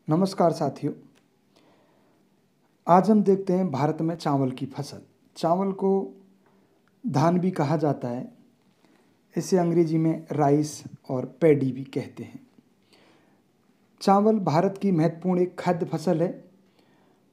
नमस्कार साथियों। आज हम देखते हैं भारत में चावल की फसल। चावल को धान भी कहा जाता है। इसे अंग्रेजी में राइस और पैडी भी कहते हैं। चावल भारत की महत्वपूर्ण एक खाद्य फसल है।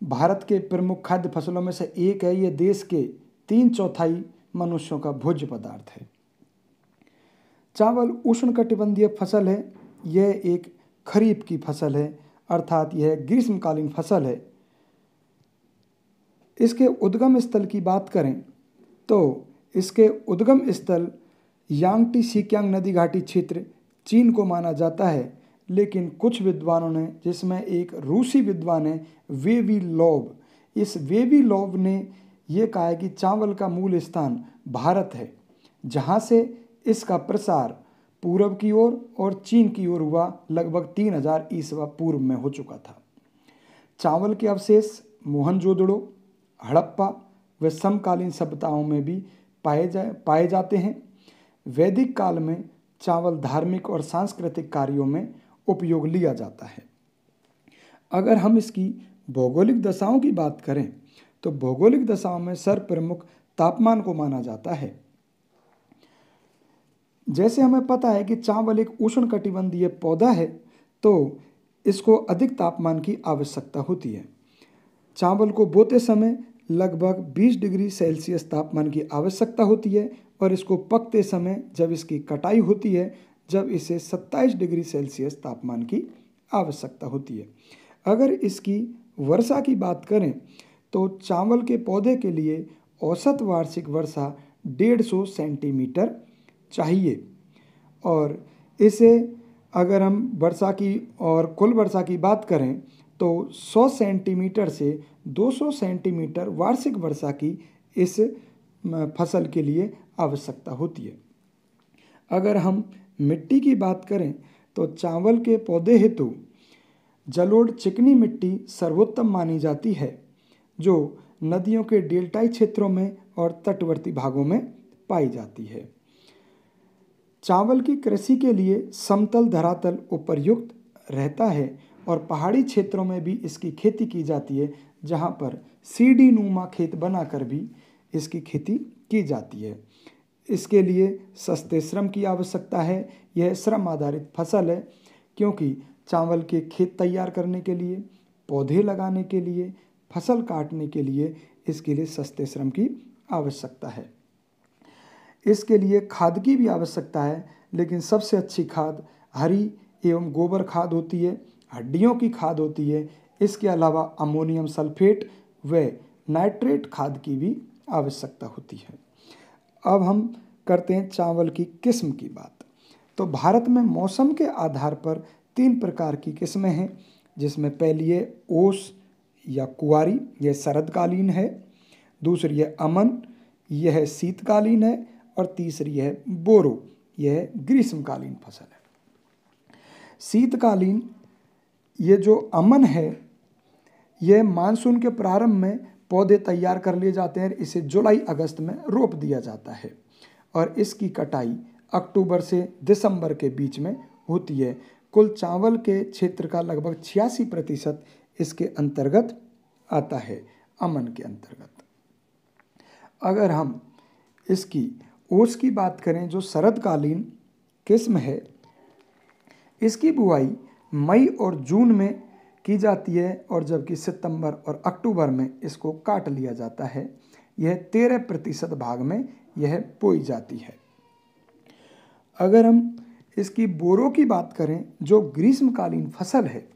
भारत के प्रमुख खाद्य फसलों में से एक है। यह देश के 3/4 मनुष्यों का भोज्य पदार्थ है। चावल उष्णकटिबंधीय फसल है। यह एक खरीफ की फसल है, अर्थात यह ग्रीष्मकालीन फसल है। इसके उद्गम स्थल की बात करें तो इसके उद्गम स्थल यांगटी सिकियांग नदी घाटी क्षेत्र चीन को माना जाता है, लेकिन कुछ विद्वानों ने, जिसमें एक रूसी विद्वान है वेविलोव, इस वेविलोव ने यह कहा है कि चावल का मूल स्थान भारत है, जहाँ से इसका प्रसार पूरब की ओर और चीन की ओर हुआ लगभग 3000 ईसवा पूर्व में हो चुका था। चावल के अवशेष मोहनजोदड़ो, हड़प्पा व समकालीन सभ्यताओं में भी पाए जाते हैं। वैदिक काल में चावल धार्मिक और सांस्कृतिक कार्यों में उपयोग लिया जाता है। अगर हम इसकी भौगोलिक दशाओं की बात करें तो भौगोलिक दशाओं में सर्वप्रमुख तापमान को माना जाता है। जैसे हमें पता है कि चावल एक उष्णकटिबंधीय पौधा है, तो इसको अधिक तापमान की आवश्यकता होती है। चावल को बोते समय लगभग 20 डिग्री सेल्सियस तापमान की आवश्यकता होती है और इसको पकते समय जब इसकी कटाई होती है, जब इसे 27 डिग्री सेल्सियस तापमान की आवश्यकता होती है। अगर इसकी वर्षा की बात करें तो चावल के पौधे के लिए औसत वार्षिक वर्षा 150 सेंटीमीटर चाहिए, और इसे अगर हम वर्षा की और कुल वर्षा की बात करें तो 100 सेंटीमीटर से 200 सेंटीमीटर वार्षिक वर्षा की इस फसल के लिए आवश्यकता होती है। अगर हम मिट्टी की बात करें तो चावल के पौधे हेतु जलोढ़ चिकनी मिट्टी सर्वोत्तम मानी जाती है, जो नदियों के डेल्टाई क्षेत्रों में और तटवर्ती भागों में पाई जाती है। चावल की कृषि के लिए समतल धरातल उपयुक्त रहता है और पहाड़ी क्षेत्रों में भी इसकी खेती की जाती है, जहां पर सीढ़ी नुमा खेत बनाकर भी इसकी खेती की जाती है। इसके लिए सस्ते श्रम की आवश्यकता है। यह श्रम आधारित फसल है, क्योंकि चावल के खेत तैयार करने के लिए, पौधे लगाने के लिए, फसल काटने के लिए इसके लिए सस्ते श्रम की आवश्यकता है। इसके लिए खाद की भी आवश्यकता है, लेकिन सबसे अच्छी खाद हरी एवं गोबर खाद होती है, हड्डियों की खाद होती है। इसके अलावा अमोनियम सल्फेट व नाइट्रेट खाद की भी आवश्यकता होती है। अब हम करते हैं चावल की किस्म की बात। तो भारत में मौसम के आधार पर 3 प्रकार की किस्में हैं, जिसमें पहली है ओस या कुवारी, यह शरदकालीन है। दूसरी है अमन, यह शीतकालीन है। और तीसरी है बोरो, यह ग्रीष्मकालीन फसल है। शीतकालीन ये जो अमन है, यह मानसून के प्रारंभ में पौधे तैयार कर लिए जाते हैं। इसे जुलाई अगस्त में रोप दिया जाता है और इसकी कटाई अक्टूबर से दिसंबर के बीच में होती है। कुल चावल के क्षेत्र का लगभग 86% इसके अंतर्गत आता है, अमन के अंतर्गत। अगर हम इसकी ओस की बात करें, जो शरदकालीन किस्म है, इसकी बुआई मई और जून में की जाती है और जबकि सितंबर और अक्टूबर में इसको काट लिया जाता है। यह 13% भाग में यह बोई जाती है। अगर हम इसकी बोरो की बात करें, जो ग्रीष्मकालीन फसल है,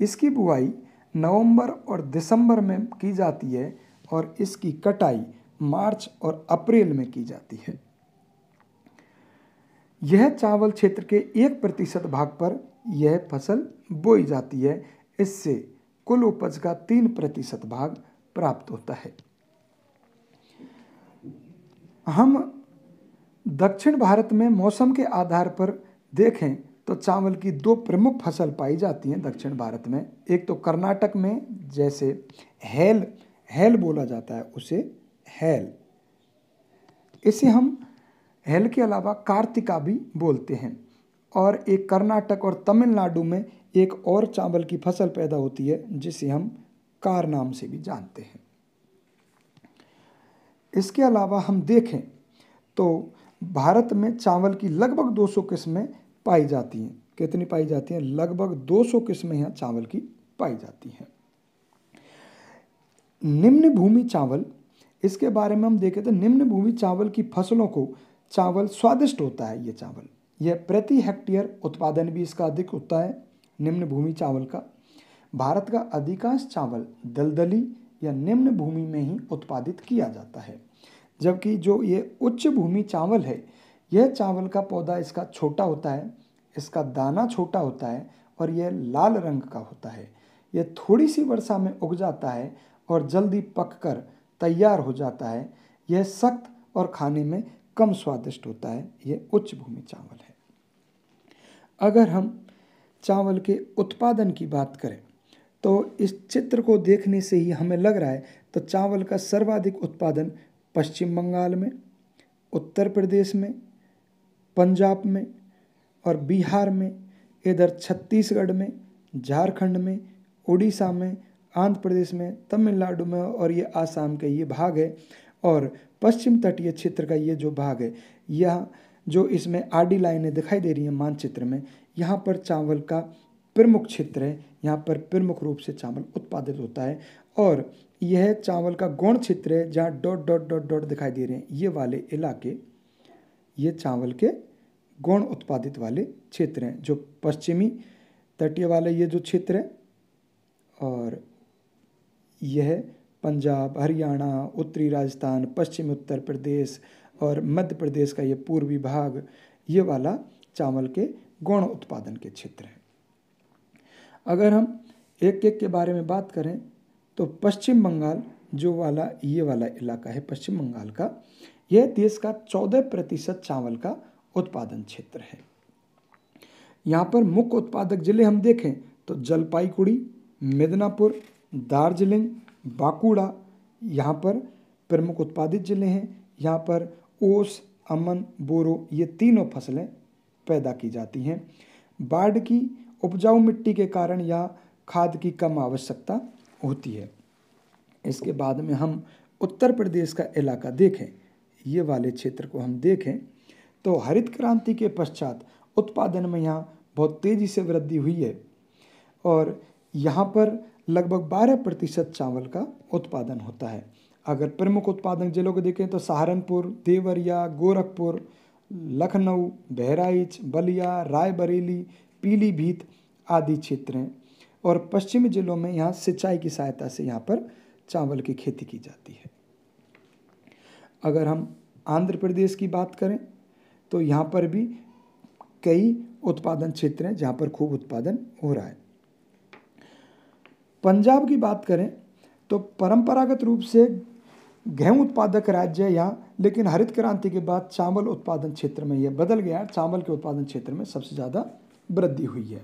इसकी बुआई नवंबर और दिसंबर में की जाती है और इसकी कटाई मार्च और अप्रैल में की जाती है। यह चावल क्षेत्र के 1% भाग पर यह फसल बोई जाती है। इससे कुल उपज का 3% भाग प्राप्त होता है। हम दक्षिण भारत में मौसम के आधार पर देखें तो चावल की 2 प्रमुख फसल पाई जाती हैं दक्षिण भारत में। एक तो कर्नाटक में, जैसे हेल बोला जाता है उसे, हेल। इसे हम हेल के अलावा कार्तिका भी बोलते हैं। और एक कर्नाटक और तमिलनाडु में एक और चावल की फसल पैदा होती है जिसे हम कार नाम से भी जानते हैं। इसके अलावा हम देखें तो भारत में चावल की लगभग 200 किस्में पाई जाती हैं। कितनी पाई जाती हैं? लगभग 200 किस्में यहाँ चावल की पाई जाती हैं। निम्न भूमि चावल, इसके बारे में हम देखें तो निम्न भूमि चावल की फसलों को चावल स्वादिष्ट होता है। ये चावल, यह प्रति हेक्टेयर उत्पादन भी इसका अधिक होता है निम्न भूमि चावल का। भारत का अधिकांश चावल दलदली या निम्न भूमि में ही उत्पादित किया जाता है, जबकि जो ये उच्च भूमि चावल है, यह चावल का पौधा इसका छोटा होता है, इसका दाना छोटा होता है और यह लाल रंग का होता है। यह थोड़ी सी वर्षा में उग जाता है और जल्दी पककर तैयार हो जाता है। यह सख्त और खाने में कम स्वादिष्ट होता है। यह उच्च भूमि चावल है। अगर हम चावल के उत्पादन की बात करें तो इस चित्र को देखने से ही हमें लग रहा है तो चावल का सर्वाधिक उत्पादन पश्चिम बंगाल में, उत्तर प्रदेश में, पंजाब में और बिहार में, इधर छत्तीसगढ़ में, झारखंड में, उड़ीसा में, आंध्र प्रदेश में, तमिलनाडु में और ये आसाम का ये भाग है। और पश्चिम तटीय क्षेत्र का ये जो भाग है, यह जो इसमें आडी लाइनें दिखाई दे रही हैं मानचित्र में, यहाँ पर चावल का प्रमुख क्षेत्र है। यहाँ पर प्रमुख रूप से चावल उत्पादित होता है और यह चावल का गौण क्षेत्र है जहाँ डॉट डॉट डॉट डॉट दिखाई दे रहे हैं। ये वाले इलाके ये चावल के गौण उत्पादित वाले क्षेत्र हैं। जो पश्चिमी तटीय वाले ये जो क्षेत्र है और यह पंजाब, हरियाणा, उत्तरी राजस्थान, पश्चिमी उत्तर प्रदेश और मध्य प्रदेश का ये पूर्वी भाग, ये वाला चावल के गौण उत्पादन के क्षेत्र है। अगर हम एक एक के बारे में बात करें तो पश्चिम बंगाल जो वाला ये वाला इलाका है पश्चिम बंगाल का, यह देश का 14% चावल का उत्पादन क्षेत्र है। यहाँ पर मुख्य उत्पादक जिले हम देखें तो जलपाईगुड़ी, मिदनापुर, दार्जिलिंग, बांकुड़ा यहाँ पर प्रमुख उत्पादित जिले हैं। यहाँ पर ओस, अमन, बोरो ये तीनों फसलें पैदा की जाती हैं। बाढ़ की उपजाऊ मिट्टी के कारण यहाँ खाद की कम आवश्यकता होती है। इसके बाद में हम उत्तर प्रदेश का इलाका देखें, ये वाले क्षेत्र को हम देखें तो हरित क्रांति के पश्चात उत्पादन में यहाँ बहुत तेज़ी से वृद्धि हुई है और यहाँ पर लगभग 12% चावल का उत्पादन होता है। अगर प्रमुख उत्पादक जिलों को देखें तो सहारनपुर, देवरिया, गोरखपुर, लखनऊ, बहराइच, बलिया, रायबरेली, पीलीभीत आदि क्षेत्र हैं और पश्चिमी जिलों में यहाँ सिंचाई की सहायता से यहाँ पर चावल की खेती की जाती है। अगर हम आंध्र प्रदेश की बात करें तो यहाँ पर भी कई उत्पादन क्षेत्र हैं जहाँ पर खूब उत्पादन हो रहा है। पंजाब की बात करें तो परंपरागत रूप से गेहूं उत्पादक राज्य है यहाँ, लेकिन हरित क्रांति के बाद चावल उत्पादन क्षेत्र में यह बदल गया। चावल के उत्पादन क्षेत्र में सबसे ज़्यादा वृद्धि हुई है।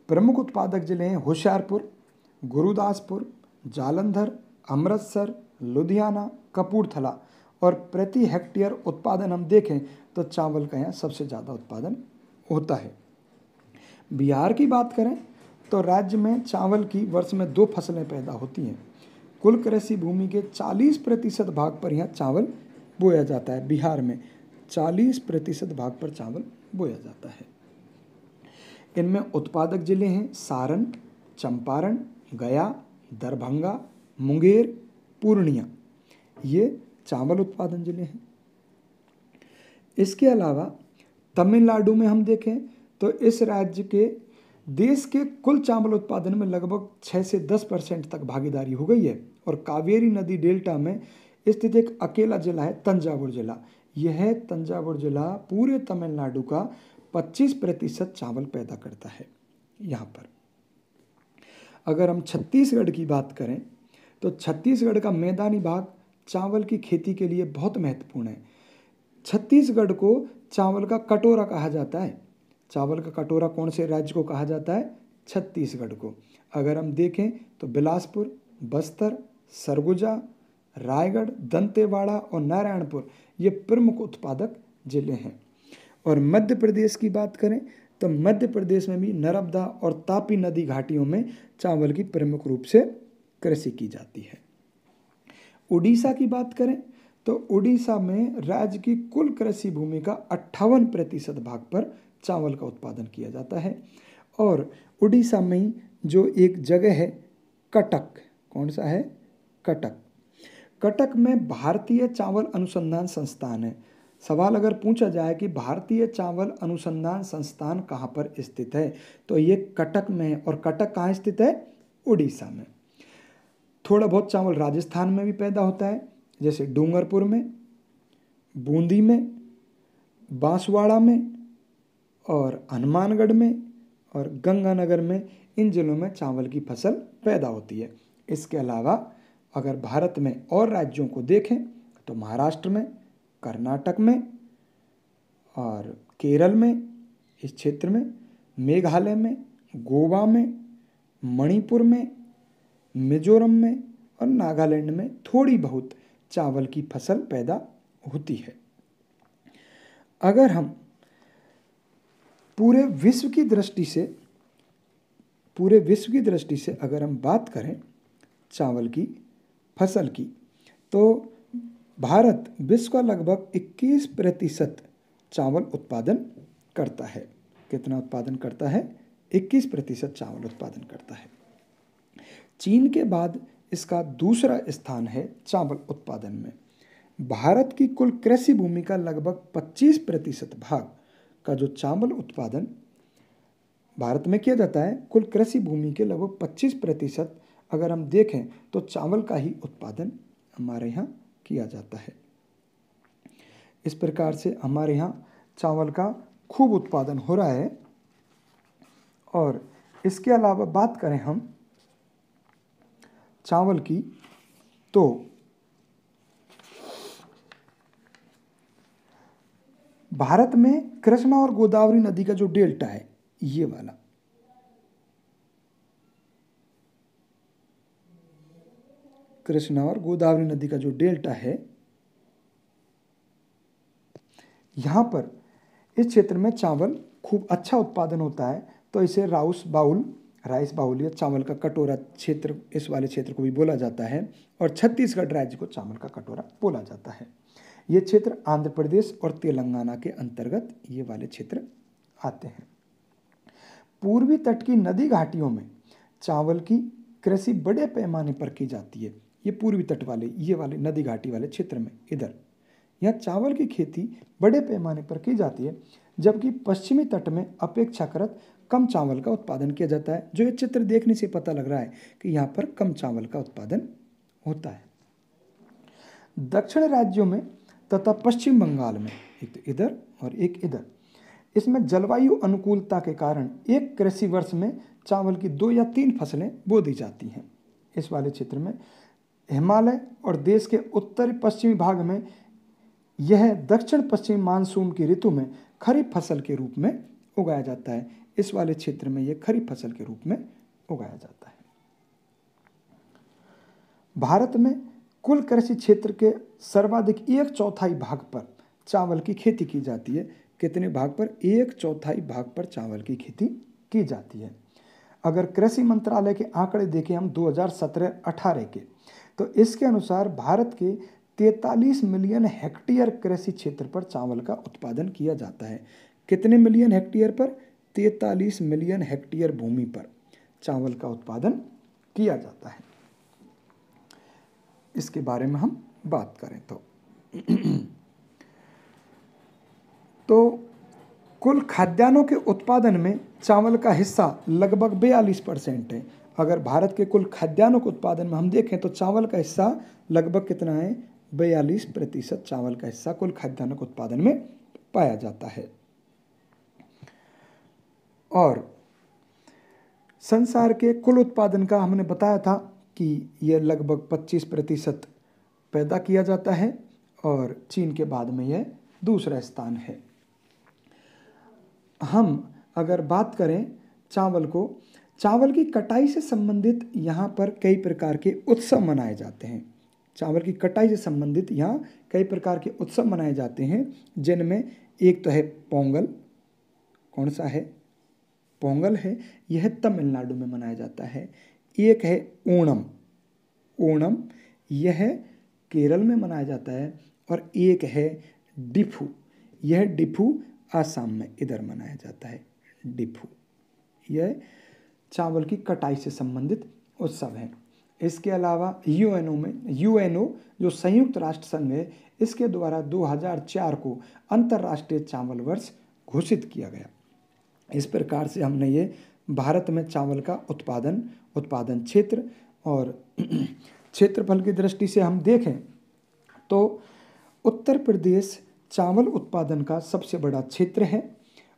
प्रमुख उत्पादक जिले हैं होशियारपुर, गुरुदासपुर, जालंधर, अमृतसर, लुधियाना, कपूरथला और प्रति हेक्टेयर उत्पादन हम देखें तो चावल का यहाँ सबसे ज़्यादा उत्पादन होता है। बिहार की बात करें तो राज्य में चावल की वर्ष में 2 फसलें पैदा होती हैं। कुल कृषि भूमि के 40% भाग पर यहाँ चावल बोया जाता है। बिहार में 40% भाग पर चावल बोया जाता है। इनमें उत्पादक जिले हैं सारण, चंपारण, गया, दरभंगा, मुंगेर, पूर्णिया, ये चावल उत्पादन जिले हैं। इसके अलावा तमिलनाडु में हम देखें तो इस राज्य के देश के कुल चावल उत्पादन में लगभग 6 से 10% तक भागीदारी हो गई है और कावेरी नदी डेल्टा में स्थित एक अकेला जिला है तंजावुर जिला। यह तंजावुर जिला पूरे तमिलनाडु का 25% चावल पैदा करता है। यहाँ पर अगर हम छत्तीसगढ़ की बात करें तो छत्तीसगढ़ का मैदानी भाग चावल की खेती के लिए बहुत महत्वपूर्ण है। छत्तीसगढ़ को चावल का कटोरा कहा जाता है। चावल का कटोरा कौन से राज्य को कहा जाता है? छत्तीसगढ़ को। अगर हम देखें तो बिलासपुर, बस्तर, सरगुजा, रायगढ़, दंतेवाड़ा और नारायणपुर ये प्रमुख उत्पादक जिले हैं। और मध्य प्रदेश की बात करें तो मध्य प्रदेश में भी नर्मदा और तापी नदी घाटियों में चावल की प्रमुख रूप से कृषि की जाती है। उड़ीसा की बात करें तो उड़ीसा में राज्य की कुल कृषि भूमि का 58% भाग पर चावल का उत्पादन किया जाता है। और उड़ीसा में ही जो एक जगह है कटक, कौन सा है? कटक। कटक में भारतीय चावल अनुसंधान संस्थान है। सवाल अगर पूछा जाए कि भारतीय चावल अनुसंधान संस्थान कहाँ पर स्थित है, तो ये कटक में है। और कटक कहाँ स्थित है? उड़ीसा में। थोड़ा बहुत चावल राजस्थान में भी पैदा होता है, जैसे डूंगरपुर में, बूंदी में, बांसवाड़ा में और हनुमानगढ़ में और गंगानगर में। इन जिलों में चावल की फसल पैदा होती है। इसके अलावा अगर भारत में और राज्यों को देखें तो महाराष्ट्र में, कर्नाटक में और केरल में, इस क्षेत्र में, मेघालय में, गोवा में, मणिपुर में, मिजोरम में और नागालैंड में थोड़ी बहुत चावल की फसल पैदा होती है। अगर हम पूरे विश्व की दृष्टि से अगर हम बात करें चावल की फसल की, तो भारत विश्व का लगभग 21% चावल उत्पादन करता है। कितना उत्पादन करता है? 21% चावल उत्पादन करता है। चीन के बाद इसका दूसरा स्थान है चावल उत्पादन में। भारत की कुल कृषि भूमि का लगभग 25% भाग का जो चावल उत्पादन भारत में किया जाता है, कुल कृषि भूमि के लगभग 25% अगर हम देखें तो चावल का ही उत्पादन हमारे यहाँ किया जाता है। इस प्रकार से हमारे यहाँ चावल का खूब उत्पादन हो रहा है। और इसके अलावा बात करें हम चावल की, तो भारत में कृष्णा और गोदावरी नदी का जो डेल्टा है, ये वाला, कृष्णा और गोदावरी नदी का जो डेल्टा है, यहाँ पर इस क्षेत्र में चावल खूब अच्छा उत्पादन होता है। तो इसे राइस बाउल या चावल का कटोरा क्षेत्र, इस वाले क्षेत्र को भी बोला जाता है। और छत्तीसगढ़ राज्य को चावल का कटोरा बोला जाता है। ये क्षेत्र आंध्र प्रदेश और तेलंगाना के अंतर्गत ये वाले क्षेत्र आते हैं। पूर्वी तट की नदी घाटियों में चावल की कृषि बड़े पैमाने पर की जाती है। ये पूर्वी तट वाले, ये वाले नदी घाटी वाले क्षेत्र में, इधर यहाँ चावल की खेती बड़े पैमाने पर की जाती है, जबकि पश्चिमी तट में अपेक्षाकृत कम चावल का उत्पादन किया जाता है। जो ये चित्र देखने से पता लग रहा है कि यहाँ पर कम चावल का उत्पादन होता है। दक्षिण राज्यों में तथा पश्चिम बंगाल में, एक तो इधर और एक इधर, इसमें जलवायु अनुकूलता के कारण एक कृषि वर्ष में चावल की 2 या 3 फसलें बो दी जाती हैं। इस वाले क्षेत्र में हिमालय और देश के उत्तरी पश्चिमी भाग में यह दक्षिण पश्चिमी मानसून की ऋतु में खरीफ फसल के रूप में उगाया जाता है। इस वाले क्षेत्र में यह खरीफ फसल के रूप में उगाया जाता है। भारत में कुल कृषि क्षेत्र के सर्वाधिक 1/4 भाग पर चावल की खेती की जाती है। कितने भाग पर? 1/4 भाग पर चावल की खेती की जाती है। अगर कृषि मंत्रालय के आंकड़े देखें हम 2017-18 के, तो इसके अनुसार भारत के 43 मिलियन हेक्टेयर कृषि क्षेत्र पर चावल का उत्पादन किया जाता है। कितने मिलियन हेक्टेयर पर? 43 मिलियन हेक्टेयर भूमि पर चावल का उत्पादन किया जाता है। इसके बारे में हम बात करें तो कुल खाद्यान्नों के उत्पादन में चावल का हिस्सा लगभग 42% है। अगर भारत के कुल खाद्यान्नों के उत्पादन में हम देखें तो चावल का हिस्सा लगभग कितना है? 42% चावल का हिस्सा कुल खाद्यान्नों के उत्पादन में पाया जाता है। और संसार के कुल उत्पादन का हमने बताया था कि यह लगभग 25% पैदा किया जाता है और चीन के बाद में यह दूसरा स्थान है। हम अगर बात करें चावल की कटाई से संबंधित यहाँ पर कई प्रकार के उत्सव मनाए जाते हैं। चावल की कटाई से संबंधित यहाँ कई प्रकार के उत्सव मनाए जाते हैं, जिनमें एक तो है पोंगल, कौन सा है? पोंगल है, यह तमिलनाडु में मनाया जाता है। एक है ओणम, ओणम यह केरल में मनाया जाता है। और एक है डिफू, यह डिफू आसाम में इधर मनाया जाता है। डिफू यह चावल की कटाई से संबंधित उत्सव है। इसके अलावा यूएनओ जो संयुक्त राष्ट्र संघ है, इसके द्वारा 2004 को अंतर्राष्ट्रीय चावल वर्ष घोषित किया गया। इस प्रकार से हमने ये भारत में चावल का उत्पादन क्षेत्र और क्षेत्रफल की दृष्टि से हम देखें तो उत्तर प्रदेश चावल उत्पादन का सबसे बड़ा क्षेत्र है।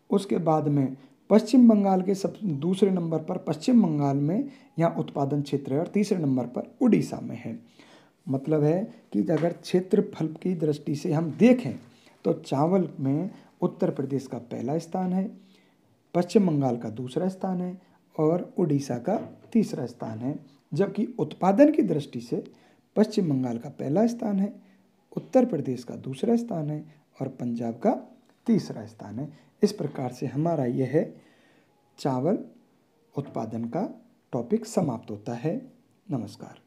उसके बाद में पश्चिम बंगाल के दूसरे नंबर पर पश्चिम बंगाल में यहाँ उत्पादन क्षेत्र है और तीसरे नंबर पर उड़ीसा में है। मतलब है कि अगर क्षेत्रफल की दृष्टि से हम देखें तो चावल में उत्तर प्रदेश का पहला स्थान है, पश्चिम बंगाल का दूसरा स्थान है और उड़ीसा का तीसरा स्थान है। जबकि उत्पादन की दृष्टि से पश्चिम बंगाल का पहला स्थान है, उत्तर प्रदेश का दूसरा स्थान है और पंजाब का तीसरा स्थान है। इस प्रकार से हमारा यह चावल उत्पादन का टॉपिक समाप्त होता है। नमस्कार।